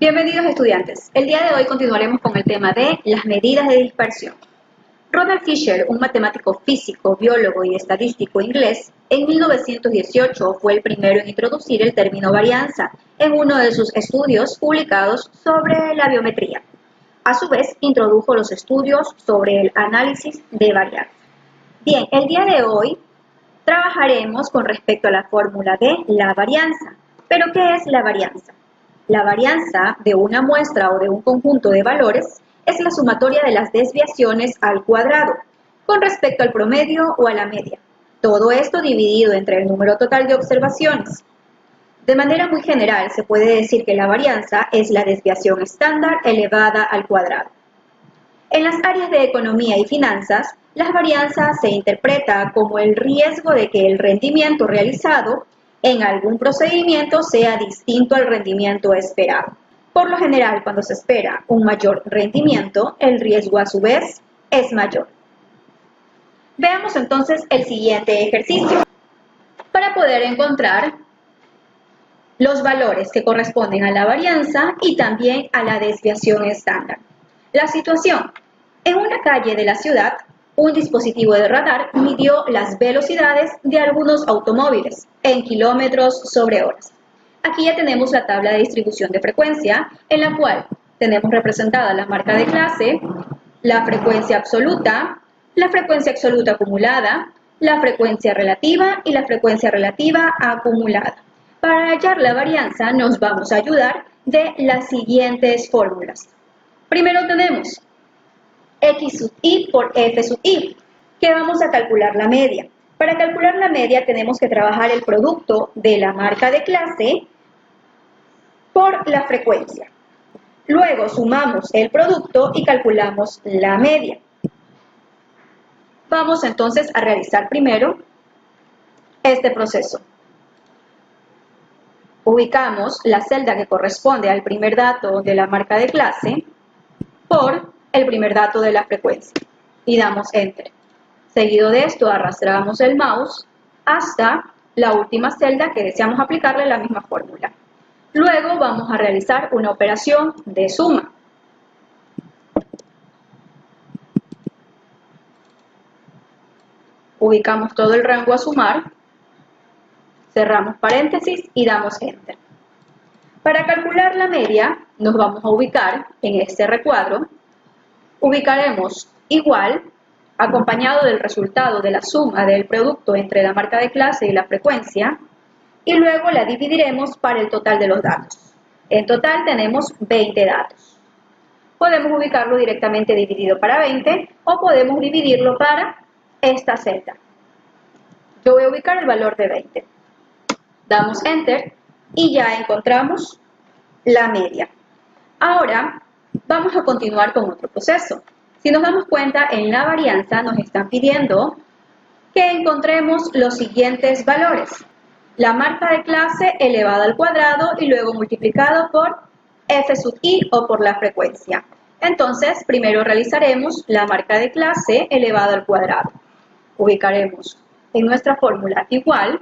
Bienvenidos estudiantes. El día de hoy continuaremos con el tema de las medidas de dispersión. Ronald Fisher, un matemático físico, biólogo y estadístico inglés, en 1918 fue el primero en introducir el término varianza en uno de sus estudios publicados sobre la biometría. A su vez, introdujo los estudios sobre el análisis de varianza. Bien, el día de hoy trabajaremos con respecto a la fórmula de la varianza. ¿Pero qué es la varianza? La varianza de una muestra o de un conjunto de valores es la sumatoria de las desviaciones al cuadrado con respecto al promedio o a la media. Todo esto dividido entre el número total de observaciones. De manera muy general, se puede decir que la varianza es la desviación estándar elevada al cuadrado. En las áreas de economía y finanzas, la varianza se interpreta como el riesgo de que el rendimiento realizado en algún procedimiento sea distinto al rendimiento esperado. Por lo general, cuando se espera un mayor rendimiento, el riesgo a su vez es mayor. Veamos entonces el siguiente ejercicio. Para poder encontrar los valores que corresponden a la varianza y también a la desviación estándar. La situación. En una calle de la ciudad, un dispositivo de radar midió las velocidades de algunos automóviles en kilómetros sobre horas. Aquí ya tenemos la tabla de distribución de frecuencia, en la cual tenemos representada la marca de clase, la frecuencia absoluta acumulada, la frecuencia relativa y la frecuencia relativa acumulada. Para hallar la varianza nos vamos a ayudar de las siguientes fórmulas. Primero tenemos X sub i por F sub i, que vamos a calcular la media. Para calcular la media tenemos que trabajar el producto de la marca de clase por la frecuencia. Luego sumamos el producto y calculamos la media. Vamos entonces a realizar primero este proceso. Ubicamos la celda que corresponde al primer dato de la marca de clase por el primer dato de la frecuencia y damos Enter. Seguido de esto arrastramos el mouse hasta la última celda que deseamos aplicarle la misma fórmula. Luego vamos a realizar una operación de suma. Ubicamos todo el rango a sumar, cerramos paréntesis y damos Enter. Para calcular la media nos vamos a ubicar en este recuadro. Ubicaremos igual acompañado del resultado de la suma del producto entre la marca de clase y la frecuencia y luego la dividiremos para el total de los datos. En total tenemos 20 datos. Podemos ubicarlo directamente dividido para 20 o podemos dividirlo para esta celda. Yo voy a ubicar el valor de 20. Damos Enter y ya encontramos la media. Ahora vamos a continuar con otro proceso. Si nos damos cuenta, en la varianza nos están pidiendo que encontremos los siguientes valores. La marca de clase elevada al cuadrado y luego multiplicado por F sub i o por la frecuencia. Entonces, primero realizaremos la marca de clase elevada al cuadrado. Ubicaremos en nuestra fórmula igual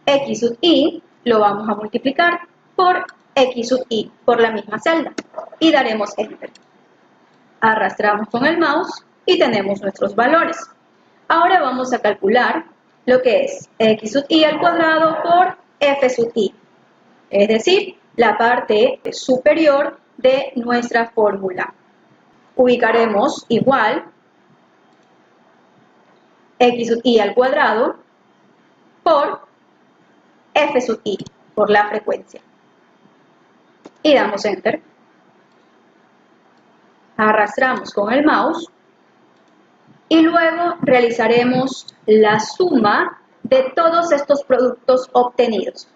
X sub i, lo vamos a multiplicar por X sub i, por la misma celda, y daremos Enter. Arrastramos con el mouse y tenemos nuestros valores. Ahora vamos a calcular lo que es X sub i al cuadrado por F sub i, es decir, la parte superior de nuestra fórmula. Ubicaremos igual X sub i al cuadrado por F sub i, por la frecuencia. Y damos Enter. Arrastramos con el mouse y luego realizaremos la suma de todos estos productos obtenidos.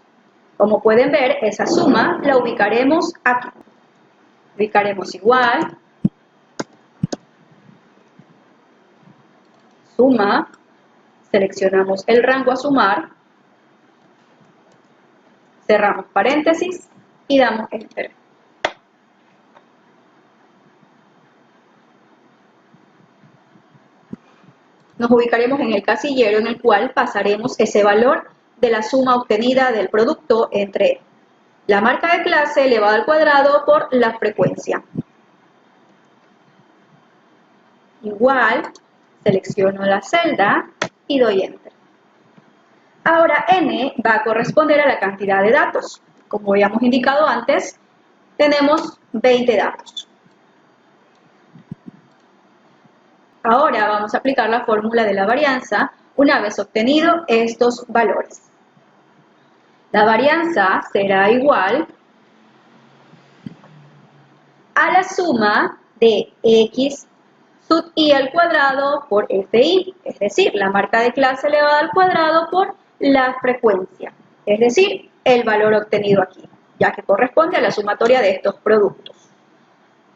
Como pueden ver, esa suma la ubicaremos aquí. Ubicaremos igual, suma, seleccionamos el rango a sumar, cerramos paréntesis y damos Enter. Nos ubicaremos en el casillero en el cual pasaremos ese valor de la suma obtenida del producto entre la marca de clase elevado al cuadrado por la frecuencia. Igual, selecciono la celda y doy Enter. Ahora n va a corresponder a la cantidad de datos. Como habíamos indicado antes, tenemos 20 datos. Ahora vamos a aplicar la fórmula de la varianza una vez obtenido estos valores. La varianza será igual a la suma de x sub i al cuadrado por fi, es decir, la marca de clase elevada al cuadrado por la frecuencia, es decir, el valor obtenido aquí, ya que corresponde a la sumatoria de estos productos.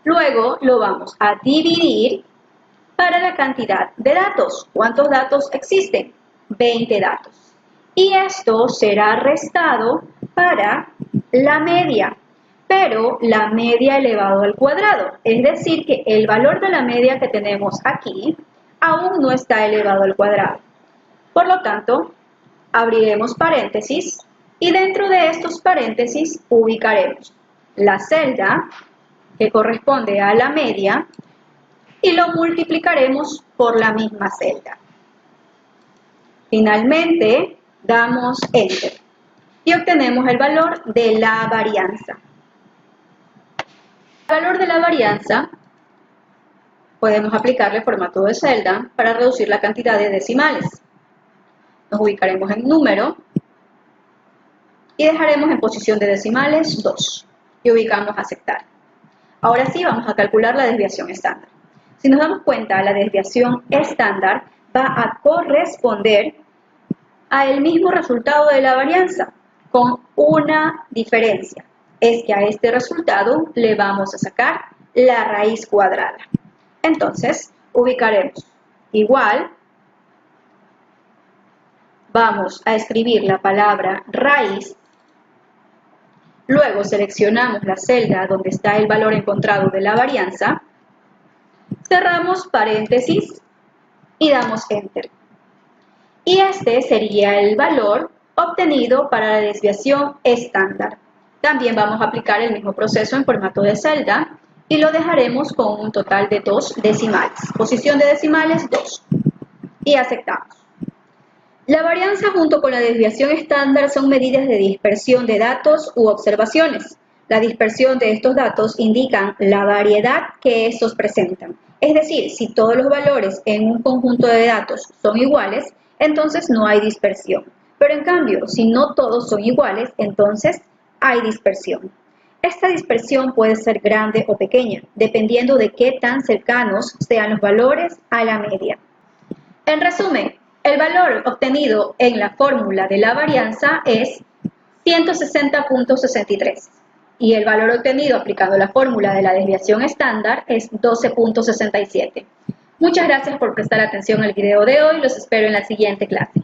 Luego lo vamos a dividir para la cantidad de datos. ¿Cuántos datos existen? 20 datos. Y esto será restado para la media, pero la media elevado al cuadrado. Es decir, que el valor de la media que tenemos aquí aún no está elevado al cuadrado. Por lo tanto, abriremos paréntesis y dentro de estos paréntesis ubicaremos la celda que corresponde a la media y lo multiplicaremos por la misma celda. Finalmente, damos Enter y obtenemos el valor de la varianza. El valor de la varianza podemos aplicarle formato de celda para reducir la cantidad de decimales. Nos ubicaremos en número y dejaremos en posición de decimales 2 y ubicamos aceptar. Ahora sí vamos a calcular la desviación estándar. Si nos damos cuenta, la desviación estándar va a corresponder al mismo resultado de la varianza, con una diferencia. Es que a este resultado le vamos a sacar la raíz cuadrada. Entonces, ubicaremos igual, vamos a escribir la palabra raíz, luego seleccionamos la celda donde está el valor encontrado de la varianza, cerramos paréntesis y damos Enter. Y este sería el valor obtenido para la desviación estándar. También vamos a aplicar el mismo proceso en formato de celda y lo dejaremos con un total de 2 decimales. Posición de decimales 2. Y aceptamos. La varianza junto con la desviación estándar son medidas de dispersión de datos u observaciones. La dispersión de estos datos indican la variedad que estos presentan. Es decir, si todos los valores en un conjunto de datos son iguales, entonces no hay dispersión. Pero en cambio, si no todos son iguales, entonces hay dispersión. Esta dispersión puede ser grande o pequeña, dependiendo de qué tan cercanos sean los valores a la media. En resumen, el valor obtenido en la fórmula de la varianza es 160.63 y el valor obtenido aplicando la fórmula de la desviación estándar es 12.67. Muchas gracias por prestar atención al video de hoy, los espero en la siguiente clase.